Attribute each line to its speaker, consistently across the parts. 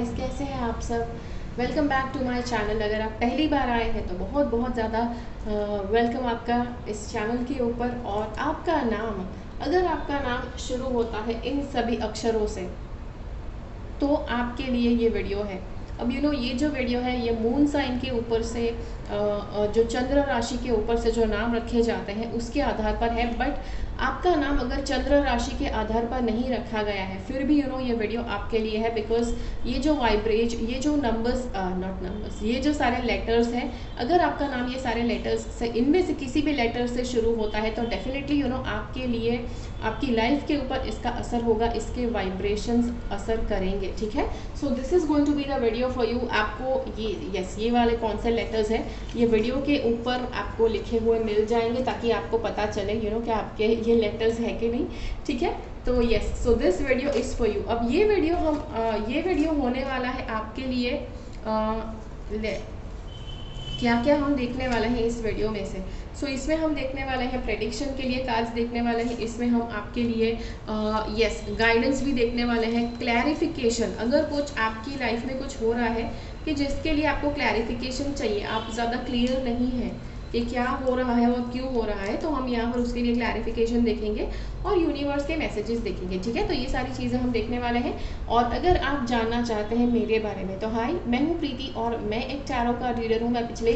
Speaker 1: Guys, कैसे हैं आप सब। Welcome back to my channel. अगर आप पहली बार आए हैं तो बहुत बहुत ज़्यादा वेलकम आपका इस चैनल के ऊपर। और आपका नाम, अगर आपका नाम शुरू होता है इन सभी अक्षरों से तो आपके लिए ये वीडियो है। अब ये जो वीडियो है ये मून साइन के ऊपर से जो चंद्र राशि के ऊपर से जो नाम रखे जाते हैं उसके आधार पर है। बट आपका नाम अगर चंद्र राशि के आधार पर नहीं रखा गया है फिर भी ये वीडियो आपके लिए है। बिकॉज ये जो ये जो नंबर्स, नॉट नंबर्स, ये जो सारे लेटर्स हैं, अगर आपका नाम ये सारे लेटर्स से इनमें से किसी भी लेटर से शुरू होता है तो डेफिनेटली आपके लिए, आपकी लाइफ के ऊपर इसका असर होगा, इसके वाइब्रेशंस असर करेंगे। ठीक है, so this is going to be the video for you. आपको ये वाले कौन से लेटर्स हैं ये वीडियो के ऊपर आपको लिखे हुए मिल जाएंगे ताकि आपको पता चले कि आपके ये लेटर्स है कि नहीं। ठीक है, तो yes, so this video is for you. अब ये वीडियो होने वाला है आपके लिए क्या क्या हम देखने वाले हैं इस वीडियो में से। सो इसमें हम देखने वाले हैं प्रेडिक्शन के लिए कार्ड्स देखने वाले हैं। इसमें हम आपके लिए गाइडेंस भी देखने वाले हैं, क्लैरिफिकेशन। अगर कुछ आपकी लाइफ में कुछ हो रहा है कि जिसके लिए आपको क्लैरिफिकेशन चाहिए, आप ज़्यादा क्लियर नहीं है कि क्या हो रहा है और क्यों हो रहा है, तो हम यहाँ पर उसके लिए क्लैरिफिकेशन देखेंगे और यूनिवर्स के मैसेजेस देखेंगे। ठीक है, तो ये सारी चीज़ें हम देखने वाले हैं। और अगर आप जानना चाहते हैं मेरे बारे में तो हाय, मैं हूँ प्रीति और मैं एक टैरो कार्ड रीडर हूँ। मैं पिछले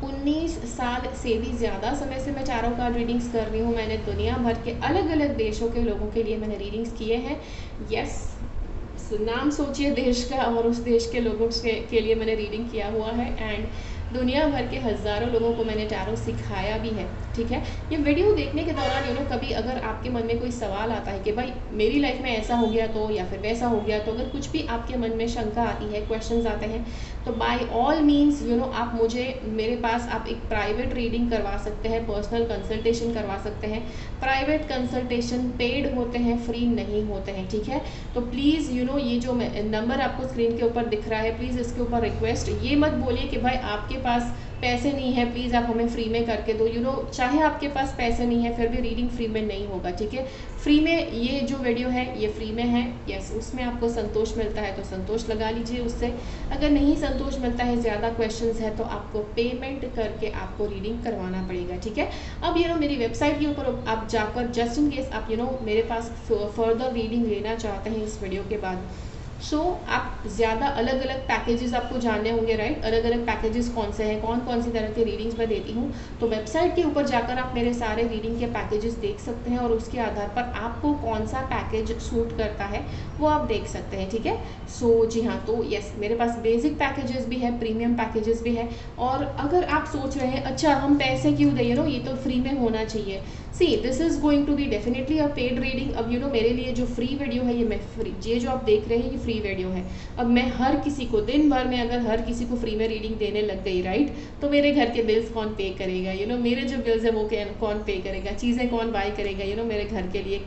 Speaker 1: 19 साल से भी ज़्यादा समय से मैं टैरो कार्ड रीडिंग्स कर रही हूँ। मैंने दुनिया भर के अलग अलग देशों के लोगों के लिए मैंने रीडिंग्स किए हैं। यस, नाम सोचिए देश का, और उस देश के लोगों के लिए मैंने रीडिंग किया हुआ है। एंड दुनिया भर के हज़ारों लोगों को मैंने टैरो सिखाया भी है। ठीक है, ये वीडियो देखने के दौरान कभी अगर आपके मन में कोई सवाल आता है कि भाई मेरी लाइफ में ऐसा हो गया तो, या फिर वैसा हो गया तो, अगर कुछ भी आपके मन में शंका आती है, क्वेश्चंस आते हैं, तो बाय ऑल मीन्स आप मुझे, मेरे पास आप एक प्राइवेट रीडिंग करवा सकते हैं, पर्सनल कंसल्टेशन करवा सकते हैं। प्राइवेट कंसल्टेशन पेड होते हैं, फ्री नहीं होते हैं। ठीक है, तो प्लीज़ ये जो नंबर आपको स्क्रीन के ऊपर दिख रहा है, प्लीज़ इसके ऊपर रिक्वेस्ट ये मत बोलिए कि भाई आपके पास पैसे नहीं है, प्लीज़ आप हमें फ्री में करके दो। चाहे आपके पास पैसे नहीं है फिर भी रीडिंग फ्री में नहीं होगा। ठीक है, फ्री में ये जो वीडियो है ये फ्री में है। यस, उसमें आपको संतोष मिलता है तो संतोष लगा लीजिए उससे। अगर नहीं संतोष मिलता है, ज़्यादा क्वेश्चंस है, तो आपको पेमेंट करके आपको रीडिंग करवाना पड़ेगा। ठीक है, अब मेरी वेबसाइट के ऊपर आप जाकर, जस्ट इन केस आप मेरे पास फर्दर रीडिंग लेना चाहते हैं इस वीडियो के बाद, सो आप ज़्यादा अलग अलग पैकेजेस आपको जानने होंगे, राइट। अलग अलग पैकेजेस कौन से हैं, कौन कौन सी तरह के रीडिंग्स मैं देती हूँ, तो वेबसाइट के ऊपर जाकर आप मेरे सारे रीडिंग के पैकेजेस देख सकते हैं और उसके आधार पर आपको कौन सा पैकेज सूट करता है वो आप देख सकते हैं। ठीक है, सो जी हाँ, तो यस, मेरे पास बेसिक पैकेजेस भी है, प्रीमियम पैकेजेस भी है। और अगर आप सोच रहे हैं अच्छा हम पैसे क्यों दें, ये तो फ्री में होना चाहिए, see this is going to be definitely a paid reading. अब मेरे लिए जो फ्री वीडियो है ये जो आप देख रहे हैं ये फ्री वीडियो है। अब मैं हर किसी को दिन भर में अगर हर किसी को फ्री में रीडिंग देने लग गई, राइट, तो मेरे घर के बिल्स कौन पे करेगा, मेरे जो बिल्स है वो कौन पे करेगा, चीज़ें कौन बाय करेगा, मेरे घर के लिए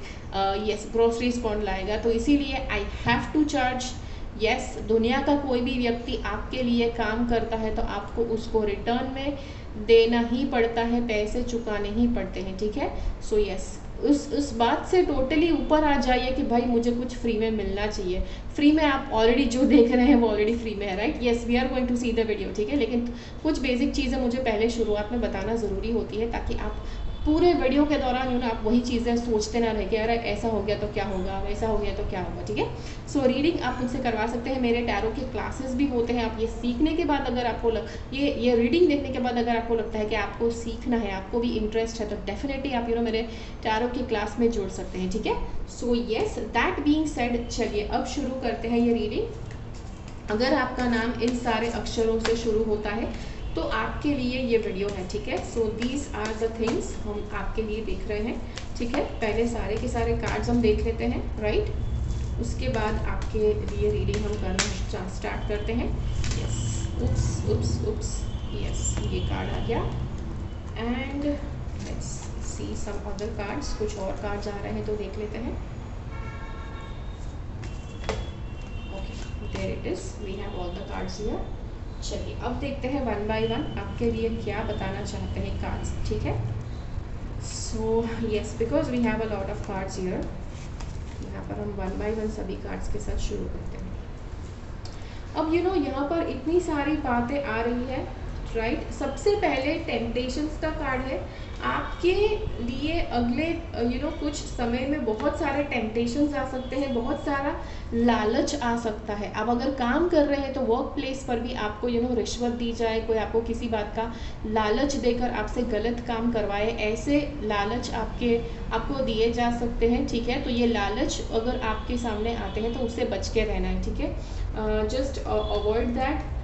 Speaker 1: यस ग्रोसरीज कौन लाएगा। तो इसीलिए I have to charge. Yes, दुनिया का कोई भी व्यक्ति आपके लिए काम करता है तो आपको उसको रिटर्न में देना ही पड़ता है, पैसे चुकाने ही पड़ते हैं। ठीक है, सो यस, उस बात से टोटली ऊपर आ जाइए कि भाई मुझे कुछ फ्री में मिलना चाहिए। फ्री में आप ऑलरेडी जो देख रहे हैं वो ऑलरेडी फ्री में है, right. Yes, we are going to see the video. ठीक है, लेकिन कुछ बेसिक चीज़ें मुझे पहले शुरुआत में बताना ज़रूरी होती है ताकि आप पूरे वीडियो के दौरान आप वही चीज़ें सोचते ना रहे कि अरे ऐसा हो गया तो क्या होगा, वैसा हो गया तो क्या होगा। ठीक है, सो रीडिंग आप मुझसे करवा सकते हैं। मेरे टैरो के क्लासेस भी होते हैं। आप ये सीखने के बाद अगर आपको ये रीडिंग देखने के बाद अगर आपको लगता है कि आपको सीखना है, आपको भी इंटरेस्ट है, तो डेफिनेटली आप मेरे टैरो की क्लास में जुड़ सकते हैं। ठीक है, so yes, that being said, चलिए अब शुरू करते हैं ये रीडिंग। अगर आपका नाम इन सारे अक्षरों से शुरू होता है तो आपके लिए ये वीडियो है। ठीक है, so these are the things हम आपके लिए देख रहे हैं। ठीक है, पहले सारे के सारे कार्ड्स हम देख लेते हैं, राइट। उसके बाद आपके लिए रीडिंग हम करना स्टार्ट करते हैं। Yes, oops oops oops, yes, ये कार्ड आ गया। And let's see some other cards, कुछ और कार्ड्स आ रहे हैं तो देख लेते हैं। Okay, there it is, we have all the cards here. चलिए अब देखते हैं वन बाय वन आपके लिए क्या बताना चाहते हैं कार्ड्स। ठीक है, so yes, because we have a lot of cards here, यहाँ पर हम वन बाय वन सभी कार्ड्स के साथ शुरू करते हैं। अब यहाँ पर इतनी सारी बातें आ रही है, राइट। सबसे पहले टेम्पटेशंस का कार्ड है आपके लिए। अगले कुछ समय में बहुत सारे टेम्पटेशंस आ सकते हैं, बहुत सारा लालच आ सकता है। आप अगर काम कर रहे हैं तो वर्क प्लेस पर भी आपको रिश्वत दी जाए, कोई आपको किसी बात का लालच देकर आपसे गलत काम करवाए, ऐसे लालच आपको दिए जा सकते हैं, ठीक है। तो ये लालच अगर आपके सामने आते हैं तो उससे बच के रहना है, ठीक है। Just avoid that.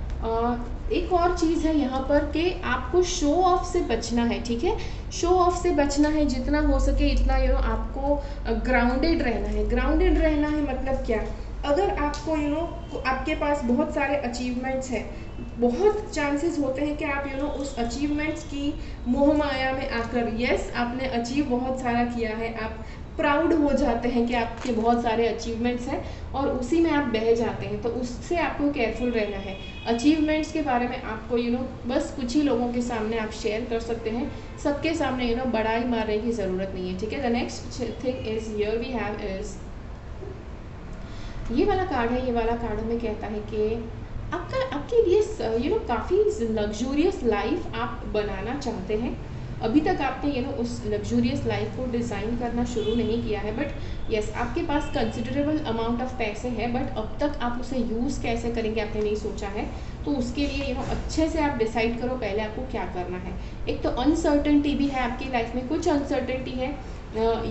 Speaker 1: एक और चीज़ है यहाँ पर कि आपको शो ऑफ से बचना है, ठीक है। शो ऑफ से बचना है, जितना हो सके इतना आपको ग्राउंडेड रहना है। ग्राउंडेड रहना है मतलब क्या? अगर आपको आपके पास बहुत सारे अचीवमेंट्स हैं, बहुत चांसेस होते हैं कि आप उस अचीवमेंट्स की मोह माया में आकर, यस आपने अचीव बहुत सारा किया है, आप प्राउड हो जाते हैं कि आपके बहुत सारे अचीवमेंट्स हैं और उसी में आप बह जाते हैं। तो उससे आपको केयरफुल रहना है। अचीवमेंट्स के बारे में आपको बस कुछ ही लोगों के सामने आप शेयर कर सकते हैं, सबके सामने बड़ाई मारने की ज़रूरत नहीं है, ठीक है। The next thing is here we have is ये वाला कार्ड है। ये वाला कार्ड हमें कहता है कि आपके लिए काफ़ी लग्जूरियस लाइफ आप बनाना चाहते हैं। अभी तक आपने उस लग्जूरियस लाइफ को डिज़ाइन करना शुरू नहीं किया है, बट यस आपके पास कंसिडरेबल अमाउंट ऑफ पैसे हैं, बट अब तक आप उसे यूज़ कैसे करेंगे आपने नहीं सोचा है। तो उसके लिए अच्छे से आप डिसाइड करो पहले आपको क्या करना है। एक तो अनसर्टेनिटी भी है आपकी लाइफ में, कुछ अनसर्टेनिटी है।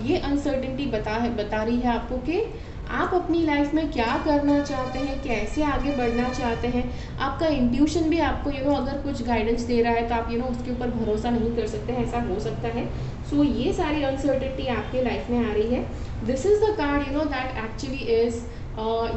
Speaker 1: ये अनसर्टेनिटी बता रही है आपको कि आप अपनी लाइफ में क्या करना चाहते हैं, कैसे आगे बढ़ना चाहते हैं। आपका इंट्यूशन भी आपको अगर कुछ गाइडेंस दे रहा है तो आप उसके ऊपर भरोसा नहीं कर सकते हैं, ऐसा हो सकता है। सो ये सारी अनसर्टेनिटी आपके लाइफ में आ रही है। This is the card that actually is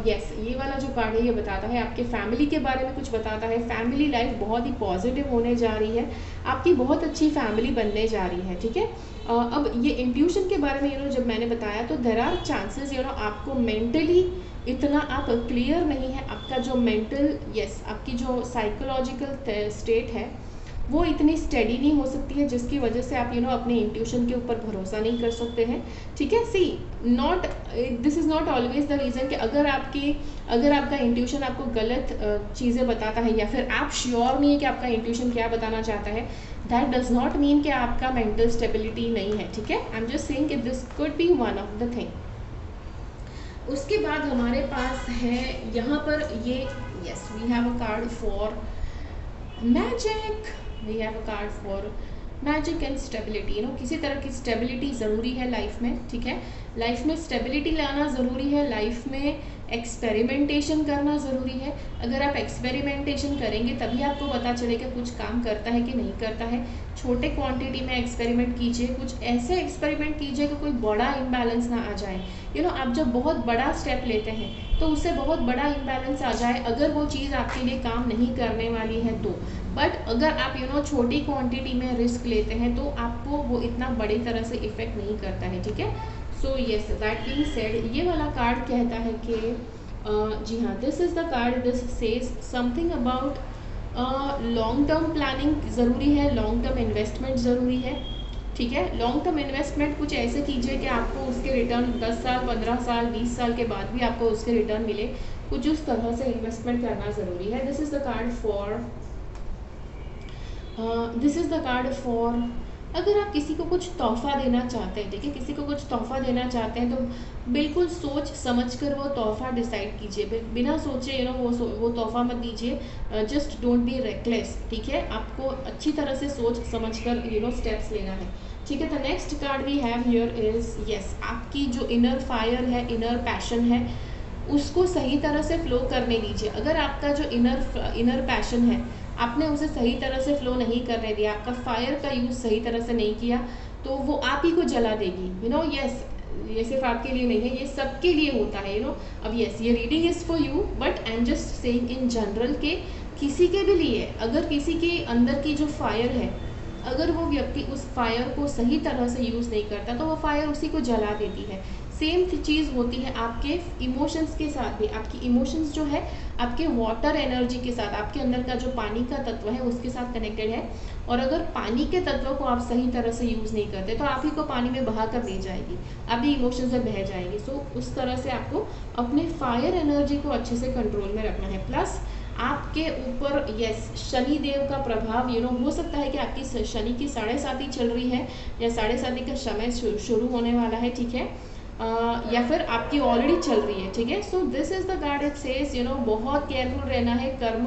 Speaker 1: yes ये वाला जो कार्ड है ये बताता है आपके फैमिली के बारे में कुछ बताता है। फैमिली लाइफ बहुत ही पॉजिटिव होने जा रही है, आपकी बहुत अच्छी फैमिली बनने जा रही है, ठीक है। अब ये इंट्यूशन के बारे में जब मैंने बताया तो देयर आर चांसेस आपको मेंटली इतना आप क्लियर नहीं है, आपका जो मेंटल आपकी जो साइकोलॉजिकल स्टेट है वो इतनी स्टेडी नहीं हो सकती है, जिसकी वजह से आप अपने इंट्यूशन के ऊपर भरोसा नहीं कर सकते हैं, ठीक है। See not this is not always the reason कि अगर आपका इंट्यूशन आपको गलत चीज़ें बताता है या फिर आप श्योर नहीं है कि आपका इंट्यूशन क्या बताना चाहता है, दैट डज नॉट मीन कि आपका मेंटल स्टेबिलिटी नहीं है, ठीक है। आई एम जस्ट सेइंग कि this could be one of the thing. उसके बाद हमारे पास है यहाँ पर ये yes we have a card for magic, we have a card for magic and stability. किसी तरह की स्टेबिलिटी ज़रूरी है लाइफ में, ठीक है। लाइफ में स्टेबिलिटी लाना ज़रूरी है, लाइफ में एक्सपेरिमेंटेशन करना ज़रूरी है। अगर आप एक्सपेरिमेंटेशन करेंगे तभी आपको पता चलेगा कुछ काम करता है कि नहीं करता है। छोटे क्वांटिटी में एक्सपेरिमेंट कीजिए, कुछ ऐसे एक्सपेरिमेंट कीजिए कि कोई बड़ा इम्बैलेंस ना आ जाए। आप जब बहुत बड़ा स्टेप लेते हैं तो उससे बहुत बड़ा इम्बैलेंस आ जाए अगर वो चीज़ आपके लिए काम नहीं करने वाली है तो। बट अगर आप छोटी क्वांटिटी में रिस्क लेते हैं तो आपको वो इतना बड़ी तरह से इफ़ेक्ट नहीं करता है, ठीक है। So yes that being said ये वाला कार्ड कहता है कि जी हाँ this is the card, this says something about long term planning ज़रूरी है, लॉन्ग टर्म इन्वेस्टमेंट ज़रूरी है, ठीक है। लॉन्ग टर्म इन्वेस्टमेंट कुछ ऐसे कीजिए कि आपको उसके रिटर्न 10 साल 15 साल 20 साल के बाद भी आपको उसके रिटर्न मिले, कुछ उस तरह से इन्वेस्टमेंट करना ज़रूरी है। This is the card for अगर आप किसी को कुछ तोहफा देना चाहते हैं, ठीक है, किसी को कुछ तोहफा देना चाहते हैं तो बिल्कुल सोच समझकर वो तोहफा डिसाइड कीजिए, बिना सोचे वो तोहफा मत दीजिए। जस्ट डोंट बी रेकलेस, ठीक है। आपको अच्छी तरह से सोच समझकर स्टेप्स लेना है, ठीक है। The next card we have here is yes आपकी जो इनर फायर है, इनर पैशन है, उसको सही तरह से फ्लो करने दीजिए। अगर आपका जो इनर पैशन है आपने उसे सही तरह से फ्लो नहीं करने दिया, आपका फायर का यूज़ सही तरह से नहीं किया, तो वो आप ही को जला देगी। यस ये सिर्फ आपके लिए नहीं है, ये सबके लिए होता है। अब यस ये reading is for you, but I am just saying in general के किसी के भी लिए अगर किसी के अंदर की जो फायर है, अगर वो व्यक्ति उस फायर को सही तरह से यूज़ नहीं करता तो वो फायर उसी को जला देती है। सेम चीज़ होती है आपके इमोशंस के साथ भी। आपकी इमोशंस जो है आपके वाटर एनर्जी के साथ, आपके अंदर का जो पानी का तत्व है उसके साथ कनेक्टेड है। और अगर पानी के तत्वों को आप सही तरह से यूज़ नहीं करते तो आप ही को पानी में बहा कर ले जाएगी, आप भी इमोशंस में बह जाएगी। सो उस तरह से आपको अपने फायर एनर्जी को अच्छे से कंट्रोल में रखना है। प्लस आपके ऊपर यस शनि देव का प्रभाव हो सकता है कि आपकी शनि की 7.5 चल रही है या 7.5 का समय शुरू होने वाला है, ठीक है, या फिर आपकी ऑलरेडी चल रही है, ठीक है। So this is the guard it says बहुत केयरफुल रहना है। कर्म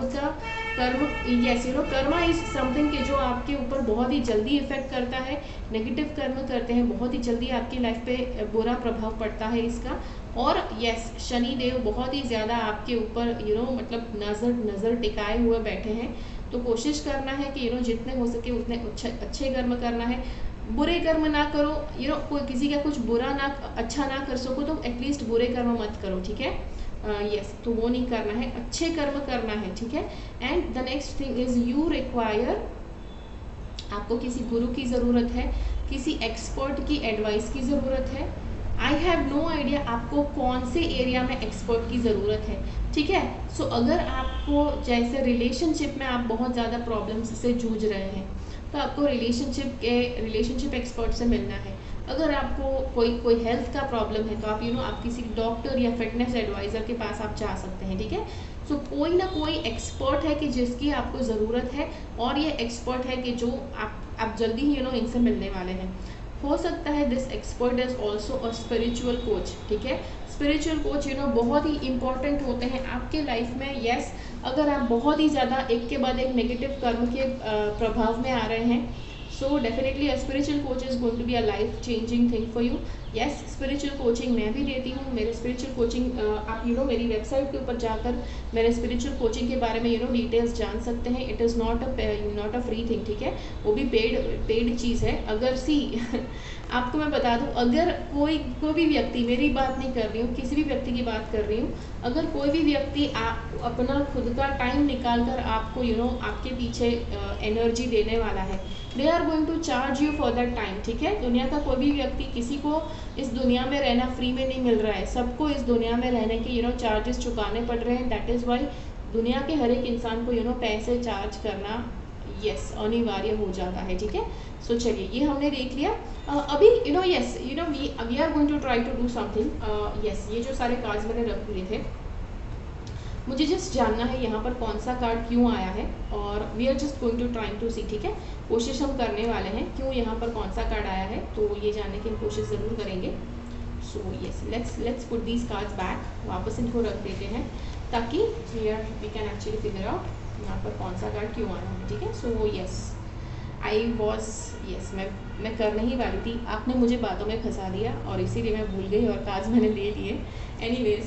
Speaker 1: यस कर्मा इज समथिंग कि जो आपके ऊपर बहुत ही जल्दी इफेक्ट करता है। नेगेटिव कर्म करते हैं बहुत ही जल्दी आपकी लाइफ पे बुरा प्रभाव पड़ता है इसका। और यस शनि देव बहुत ही ज़्यादा आपके ऊपर मतलब नज़र टिकाए हुए बैठे हैं। तो कोशिश करना है कि जितने हो सके उतने अच्छे कर्म करना है। बुरे कर्म ना करो, कोई किसी का कुछ बुरा ना अच्छा ना कर सको तो एटलीस्ट बुरे कर्म मत करो, ठीक है। यस तो वो नहीं करना है, अच्छे कर्म करना है, ठीक है। And the next thing is you require, आपको किसी गुरु की ज़रूरत है, किसी एक्सपर्ट की एडवाइस की ज़रूरत है। आई हैव नो आइडिया आपको कौन से एरिया में एक्सपर्ट की ज़रूरत है, ठीक है। सो अगर आपको जैसे रिलेशनशिप में आप बहुत ज़्यादा प्रॉब्लम्स से जूझ रहे हैं तो आपको रिलेशनशिप एक्सपर्ट से मिलना है। अगर आपको कोई हेल्थ का प्रॉब्लम है तो आप किसी डॉक्टर या फिटनेस एडवाइज़र के पास आप जा सकते हैं, ठीक है। सो कोई ना कोई एक्सपर्ट है कि जिसकी आपको ज़रूरत है और ये एक्सपर्ट है कि जो आप जल्दी ही इनसे मिलने वाले हैं। हो सकता है this expert is also a spiritual coach, ठीक है। स्पिरिचुअल कोच बहुत ही इंपॉर्टेंट होते हैं आपके लाइफ में। यस अगर आप बहुत ही ज़्यादा एक के बाद एक नेगेटिव कर्म के प्रभाव में आ रहे हैं so definitely a spiritual coach is going to be a life changing thing for you. Yes spiritual coaching मैं भी देती हूँ। मेरे स्पिरिचुअल कोचिंग आप मेरी वेबसाइट के ऊपर जाकर मेरे स्पिरिचुअल कोचिंग के बारे में डिटेल्स जान सकते हैं। It is not a free thing, ठीक है, वो भी पेड चीज़ है। अगर आपको मैं बता दूं, अगर कोई भी व्यक्ति, मेरी बात नहीं कर रही हूँ, किसी भी व्यक्ति की बात कर रही हूँ, अगर कोई भी व्यक्ति अपना खुद का टाइम निकाल कर आपको आपके पीछे एनर्जी देने वाला है, they are going to charge you for that time, ठीक है। दुनिया का कोई भी व्यक्ति, किसी को इस दुनिया में रहना फ्री में नहीं मिल रहा है, सबको इस दुनिया में रहने के चार्जेस चुकाने पड़ रहे हैं। दैट इज़ वाई दुनिया के हर एक इंसान को पैसे चार्ज करना यस अनिवार्य हो जाता है, ठीक है। सो चलिए ये हमने देख लिया। अभी yes we are going to try to do something. Yes ये जो सारे कार्ड्स मैंने रख दिए थे, मुझे जस्ट जानना है यहाँ पर कौन सा कार्ड क्यों आया है, और we are just going to trying to see, ठीक है। कोशिश हम करने वाले हैं क्यों यहाँ पर कौन सा कार्ड आया है, तो ये जानने की हम कोशिश ज़रूर करेंगे। So yes let's put these cards back, वापस इनको रख देते हैं ताकि we can actually figure out यहाँ पर कौन सा कार्ड क्यों आया है, ठीक है। सो यस मैं करने ही वाली थी, आपने मुझे बातों में फंसा दिया और इसीलिए मैं भूल गई और कार्ड्स मैंने ले लिए। एनीवेज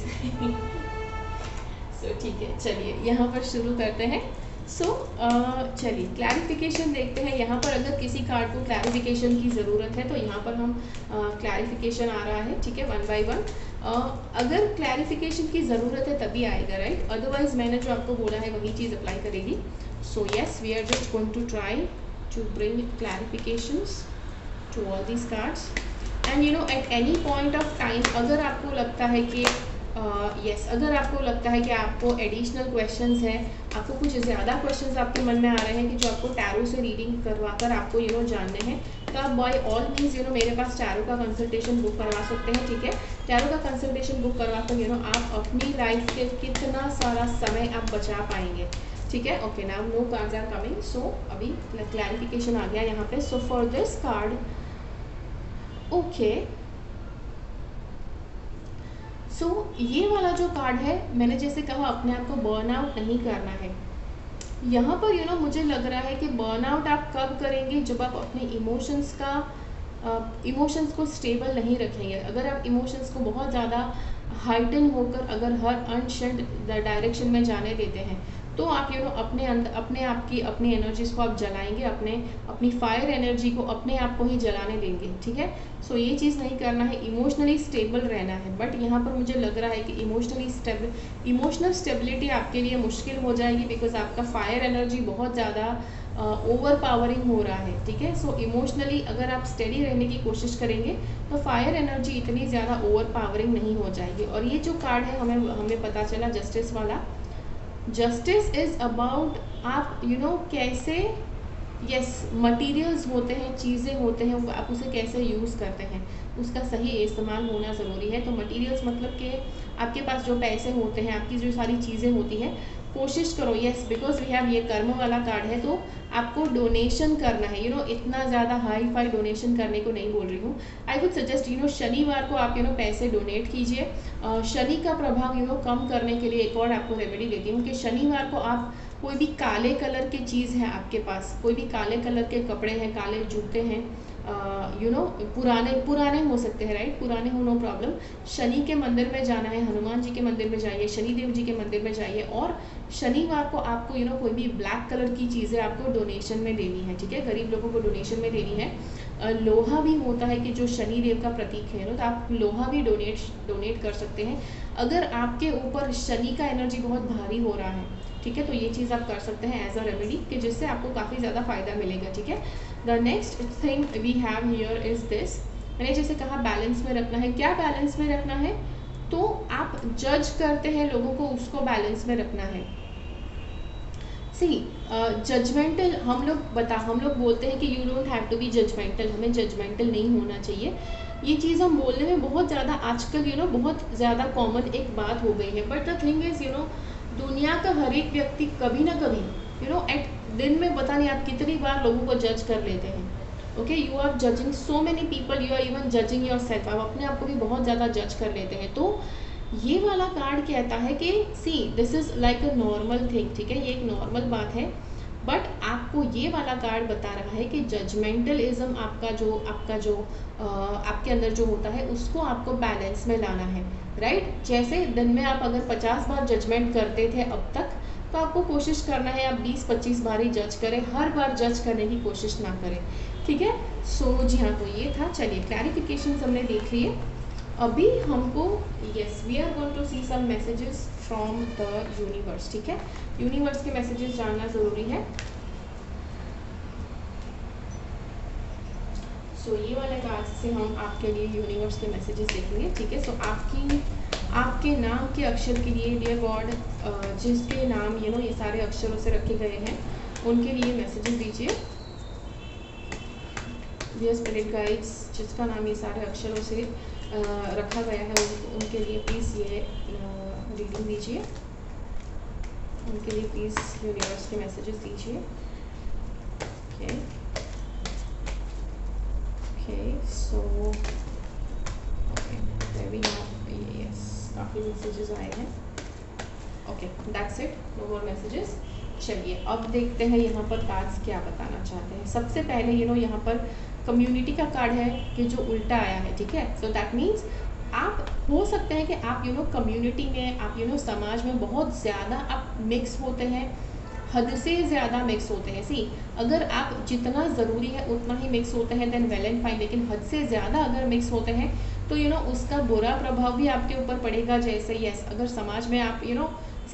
Speaker 1: सो ठीक है, चलिए यहाँ पर शुरू करते हैं। चलिए क्लैरिफिकेशन देखते हैं। यहाँ पर अगर किसी कार्ड को क्लैरिफिकेशन की ज़रूरत है तो यहाँ पर हम क्लैरिफिकेशन आ रहा है, ठीक है, 1 बाय 1। अगर क्लैरिफिकेशन की ज़रूरत है तभी आएगा, राइट, अदरवाइज मैंने जो आपको बोला है वही चीज़ अप्लाई करेगी। So yes we are just going to try to bring clarifications to all these cards and at any point of time अगर आपको लगता है कि अगर आपको लगता है कि आपको एडिशनल क्वेश्चंस हैं, आपको कुछ ज़्यादा क्वेश्चंस आपके मन में आ रहे हैं कि जो आपको टैरो से रीडिंग करवाकर आपको जानने हैं, तो आप बाय ऑल मीन्स मेरे पास टैरो का कंसल्टेशन बुक करवा सकते हैं, ठीक है। टैरो का कंसल्टेशन बुक करवा कर आप अपनी लाइफ के कितना सारा समय आप बचा पाएंगे, ठीक है। Okay now no cards are coming, so अभी क्लैरिफिकेशन आ गया यहाँ पे। So for this card okay, so ये वाला जो कार्ड है, मैंने जैसे कहा अपने आप को बर्न आउट नहीं करना है। यहाँ पर मुझे लग रहा है कि बर्न आउट आप कब करेंगे, जब आप अपने इमोशंस को स्टेबल नहीं रखेंगे। अगर आप इमोशंस को बहुत ज़्यादा हाइटन होकर अगर हर अनशंट डायरेक्शन में जाने देते हैं तो आप अपने अंदर अपने आप की अपनी एनर्जीज को आप जलाएंगे, अपनी फायर एनर्जी को अपने आप को ही जलाने देंगे, ठीक है। सो ये चीज़ नहीं करना है, इमोशनली स्टेबल रहना है। बट यहाँ पर मुझे लग रहा है कि इमोशनल स्टेबिलिटी आपके लिए मुश्किल हो जाएगी, बिकॉज आपका फायर एनर्जी बहुत ज़्यादा ओवर पावरिंग हो रहा है, ठीक है। सो इमोशनली अगर आप स्टेडी रहने की कोशिश करेंगे तो फायर एनर्जी इतनी ज़्यादा ओवर पावरिंग नहीं हो जाएगी। और ये जो कार्ड है हमें पता चला जस्टिस वाला, जस्टिस इज़ अबाउट आप कैसे मटेरियल्स होते हैं, चीज़ें होते हैं, आप उसे कैसे यूज़ करते हैं, उसका सही इस्तेमाल होना ज़रूरी है। तो मटेरियल्स मतलब कि आपके पास जो पैसे होते हैं, आपकी जो सारी चीज़ें होती हैं, कोशिश करो बिकॉज वी हैव ये कर्म वाला कार्ड है, तो आपको डोनेशन करना है। इतना ज़्यादा हाई फाई डोनेशन करने को नहीं बोल रही हूँ। आई वुड सजेस्ट शनिवार को आप पैसे डोनेट कीजिए। शनि का प्रभाव कम करने के लिए एक और आपको रेमेडी देती हूँ कि शनिवार को आप कोई भी काले कलर की चीज़ है आपके पास, कोई भी काले कलर के कपड़े हैं, काले जूते हैं, पुराने हो सकते हैं, राइट, पुराने हो, नो प्रॉब्लम। शनि के मंदिर में जाना है, हनुमान जी के मंदिर में जाइए, शनिदेव जी के मंदिर में जाइए, और शनिवार को आपको कोई भी ब्लैक कलर की चीज़ें आपको डोनेशन में देनी है, ठीक है, गरीब लोगों को डोनेशन में देनी है। लोहा भी होता है कि जो शनिदेव का प्रतीक है तो आप लोहा भी डोनेट कर सकते हैं अगर आपके ऊपर शनि का एनर्जी बहुत भारी हो रहा है, ठीक है। तो ये चीज़ आप कर सकते हैं एज अ रेमेडी, कि जिससे आपको काफ़ी ज़्यादा फायदा मिलेगा, ठीक है। The next thing we have here is this, मैंने जैसे कहा बैलेंस में रखना है। क्या बैलेंस में रखना है? तो आप जज करते हैं लोगों को, उसको बैलेंस में रखना है। जजमेंटल हम लोग बोलते हैं कि you don't have to be judgemental, हमें जजमेंटल नहीं होना चाहिए। ये चीज़ हम बोलने में बहुत ज़्यादा आजकल बहुत ज़्यादा कॉमन एक बात हो गई है। बट द थिंग इज़ दुनिया का हर एक व्यक्ति कभी ना कभी एट दिन में पता नहीं आप कितनी बार लोगों को जज कर लेते हैं। Okay, you are judging so many people, you are even judging yourself, आप अपने आप को भी बहुत ज़्यादा जज कर लेते हैं। तो ये वाला कार्ड कहता है कि see this is like a normal thing, ठीक है, ये एक नॉर्मल बात है। बट आपको ये वाला कार्ड बता रहा है कि जजमेंटलिज्म आपका जो आपके अंदर जो होता है उसको आपको बैलेंस में लाना है, राइट। जैसे दिन में आप अगर 50 बार जजमेंट करते थे अब तक, तो आपको कोशिश करना है आप 20-25 बार ही जज करें, हर बार जज करने की कोशिश ना करें, ठीक है। सो जी हाँ, तो ये था। चलिए क्लैरिफिकेशन हमने देख लिए। अभी हमको we are going to see some messages from the universe, ठीक है। यूनिवर्स के मैसेजेस जानना ज़रूरी है। सो ये वाले कार्ड से हम आपके लिए यूनिवर्स के मैसेजेस देखेंगे, ठीक है। सो आपके नाम के अक्षर के लिए डियर गॉड, जिसके नाम ये सारे अक्षरों से रखे गए हैं उनके लिए मैसेजेस दीजिए। डियर स्पिरिट गाइड्स, जिसका नाम ये सारे अक्षरों से रखा गया है उनके लिए प्लीज़ ये रीडिंग दीजिए, उनके लिए प्लीज़ यूनिवर्स के मैसेजेस दीजिए। ओके सो काफ़ी मैसेजेस आए हैं। Okay that's it, no more messages. चलिए अब देखते हैं यहाँ पर कार्ड्स क्या बताना चाहते हैं। सबसे पहले यहाँ पर कम्युनिटी का कार्ड है कि जो उल्टा आया है, ठीक है। सो दैट मीन्स आप हो सकते हैं कि आप कम्युनिटी में, आप समाज में बहुत ज़्यादा आप मिक्स होते हैं, हद से ज़्यादा मिक्स होते हैं। सी अगर आप जितना ज़रूरी है उतना ही मिक्स होते हैं देन वेल एंड फाइन, लेकिन हद से ज़्यादा अगर मिक्स होते हैं तो उसका बुरा प्रभाव भी आपके ऊपर पड़ेगा। जैसे अगर समाज में आप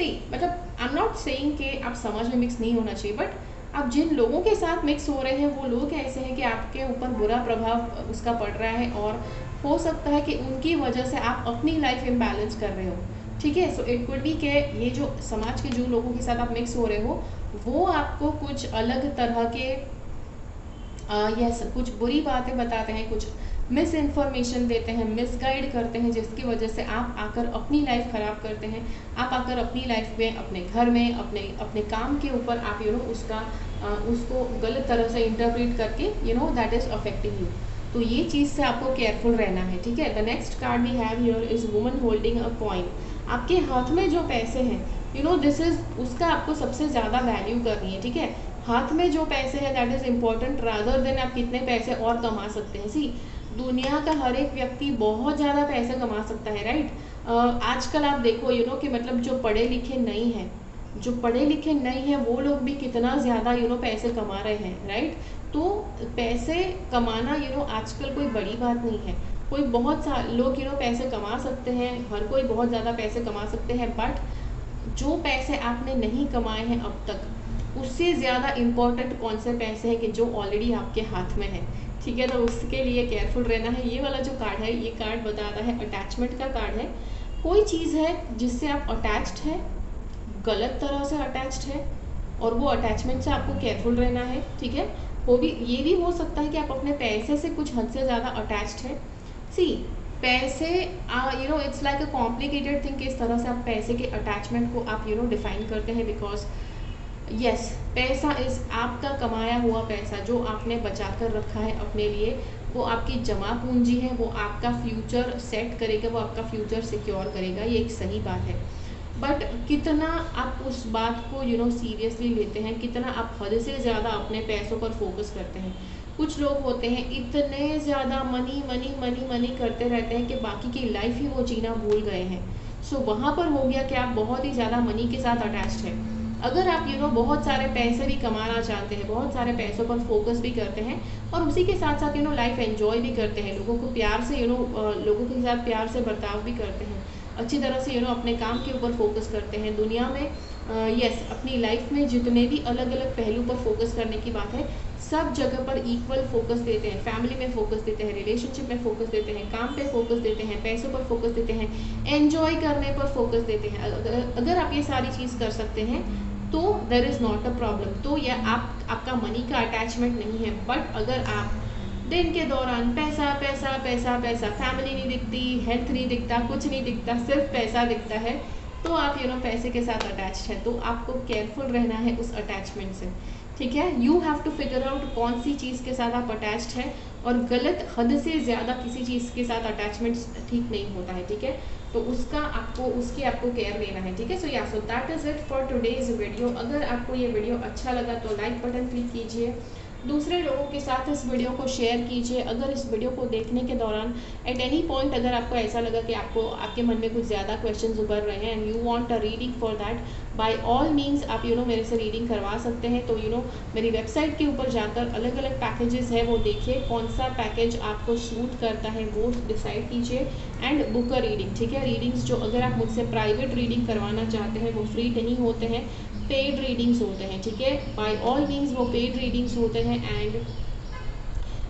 Speaker 1: मतलब आई एम नॉट सेइंग कि आप समाज में मिक्स नहीं होना चाहिए, बट आप जिन लोगों के साथ मिक्स हो रहे हैं वो लोग ऐसे हैं कि आपके ऊपर बुरा प्रभाव उसका पड़ रहा है, और हो सकता है कि उनकी वजह से आप अपनी लाइफ इम्बैलेंस कर रहे हो, ठीक है। सो इट कुड बी कि ये जो समाज के जो लोगों के साथ आप मिक्स हो रहे हो वो आपको कुछ अलग तरह के कुछ बुरी बातें बताते हैं, कुछ मिस इन्फॉर्मेशन देते हैं, मिसगाइड करते हैं, जिसकी वजह से आप आकर अपनी लाइफ ख़राब करते हैं। आप आकर अपनी लाइफ में, अपने घर में, अपने काम के ऊपर आप उसको गलत तरह से इंटरप्रेट करके दैट इज़ अफेक्टिंग यू। तो ये चीज़ से आपको केयरफुल रहना है, ठीक है। The next card we have here is woman holding a coin. आपके हाथ में जो पैसे हैं दिस इज़ उसका आपको सबसे ज़्यादा वैल्यू करनी है, ठीक है। हाथ में जो पैसे हैं that is important rather than आप कितने पैसे और कमा सकते हैं। सी दुनिया का हर एक व्यक्ति बहुत ज़्यादा पैसे कमा सकता है, राइट। आजकल आप देखो कि मतलब जो पढ़े लिखे नहीं हैं जो पढ़े लिखे नहीं हैं वो लोग भी कितना ज़्यादा पैसे कमा रहे हैं, राइट। तो पैसे कमाना आजकल कोई बड़ी बात नहीं है। कोई बहुत सारे लोग पैसे कमा सकते हैं, हर कोई बहुत ज़्यादा पैसे कमा सकते हैं, बट जो पैसे आपने नहीं कमाए हैं अब तक, उससे ज़्यादा इम्पोर्टेंट कौन से पैसे हैं कि जो ऑलरेडी आपके हाथ में है, ठीक है। तो उसके लिए केयरफुल रहना है। ये वाला जो कार्ड है, ये कार्ड बताता है अटैचमेंट का कार्ड है। कोई चीज़ है जिससे आप अटैच्ड है, गलत तरह से अटैच्ड है, और वो अटैचमेंट से आपको केयरफुल रहना है, ठीक है। वो भी, ये भी हो सकता है कि आप अपने पैसे से कुछ हद से ज़्यादा अटैच्ड है। सी पैसे it's like a complicated thing, किस तरह से आप पैसे के अटैचमेंट को आप डिफाइन करते हैं। बिकॉज यस, पैसा इज आपका कमाया हुआ पैसा जो आपने बचा कर रखा है अपने लिए, वो आपकी जमा पूंजी है, वो आपका फ्यूचर सेट करेगा, वो आपका फ्यूचर सिक्योर करेगा, ये एक सही बात है। बट कितना आप उस बात को सीरियसली लेते हैं, कितना आप हद से ज़्यादा अपने पैसों पर फोकस करते हैं। कुछ लोग होते हैं इतने ज़्यादा मनी मनी मनी मनी करते रहते हैं कि बाकी की लाइफ ही वो जीना भूल गए हैं। सो वहाँ पर हो गया कि आप बहुत ही ज़्यादा मनी के साथ अटैच्ड हैं। अगर आप बहुत सारे पैसे भी कमाना चाहते हैं, बहुत सारे पैसों पर फोकस भी करते हैं, और उसी के साथ साथ लाइफ एंजॉय भी करते हैं, लोगों को प्यार से लोगों के साथ प्यार से बर्ताव भी करते हैं, अच्छी तरह से अपने काम के ऊपर फोकस करते हैं, दुनिया में यस अपनी लाइफ में जितने भी अलग अलग पहलू पर फोकस करने की बात है, सब जगह पर इक्वल फोकस देते हैं। फैमिली में फोकस देते हैं, रिलेशनशिप में फोकस देते हैं, काम पे फोकस देते हैं, पैसों पर फोकस देते हैं, एंजॉय करने पर फोकस देते हैं। अगर आप ये सारी चीज़ कर सकते हैं तो there is not a problem. तो यह आपका मनी का अटैचमेंट नहीं है। बट अगर आप दिन के दौरान पैसा पैसा पैसा पैसा, फैमिली नहीं दिखती, हेल्थ नहीं दिखता, कुछ नहीं दिखता, सिर्फ पैसा दिखता है, तो आप पैसे के साथ अटैच्ड है। तो आपको केयरफुल रहना है उस अटैचमेंट से, ठीक है। You have to figure out कौन सी चीज़ के साथ आप अटैच्ड है, और गलत हद से ज़्यादा किसी चीज़ के साथ अटैचमेंट ठीक नहीं होता है, ठीक है। तो उसकी आपको केयर लेना है, ठीक है। सो that is it for today's video. अगर आपको ये वीडियो अच्छा लगा तो लाइक बटन क्लिक कीजिए, दूसरे लोगों के साथ इस वीडियो को शेयर कीजिए। अगर इस वीडियो को देखने के दौरान एट एनी पॉइंट अगर आपको ऐसा लगा कि आपके मन में कुछ ज़्यादा क्वेश्चंस उभर रहे हैं and you want a reading for that, by all means आप मेरे से रीडिंग करवा सकते हैं। तो मेरी वेबसाइट के ऊपर जाकर अलग अलग पैकेजेस है, वो देखिए कौन सा पैकेज आपको सूट करता है, वो डिसाइड कीजिए एंड बुक अ रीडिंग, ठीक है। रीडिंग्स जो अगर आप मुझसे प्राइवेट रीडिंग करवाना चाहते हैं वो फ्री नहीं होते हैं, पेड रीडिंग्स होते हैं, ठीक है। बाय ऑल मीन्स वो पेड रीडिंग्स होते हैं। एंड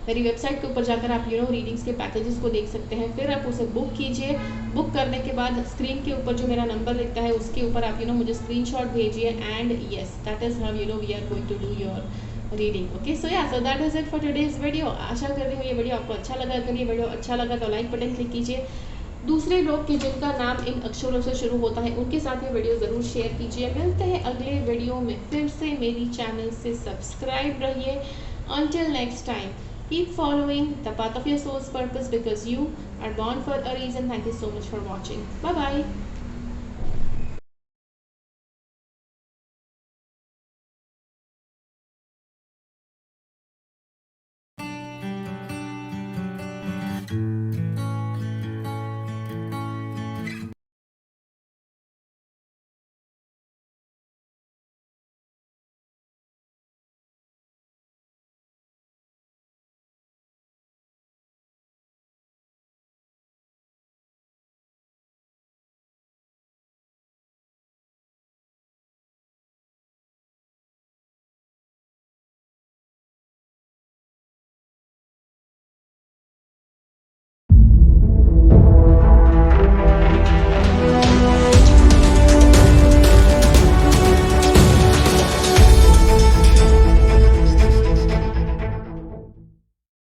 Speaker 1: मेरी वेबसाइट के ऊपर जाकर आप रीडिंग्स के पैकेजेस को देख सकते हैं, फिर आप उसे बुक कीजिए। बुक करने के बाद स्क्रीन के ऊपर जो मेरा नंबर लिखता है उसके ऊपर आप मुझे स्क्रीनशॉट भेजिए, and yes that is how we are going to do your reading. Okay, so that is it for today's video. आशा करती हूँ ये वीडियो आपको अच्छा लगा। अगर ये वीडियो अच्छा लगा तो लाइक बटन क्लिक कीजिए। दूसरे लोग के जिनका नाम इन अक्षरों से शुरू होता है उनके साथ ये वीडियो ज़रूर शेयर कीजिए। मिलते हैं अगले वीडियो में फिर से। मेरी चैनल से सब्सक्राइब रहिए। Until next time, keep following the path of your soul's purpose because you are born for a reason. Thank you so much for watching. Bye bye.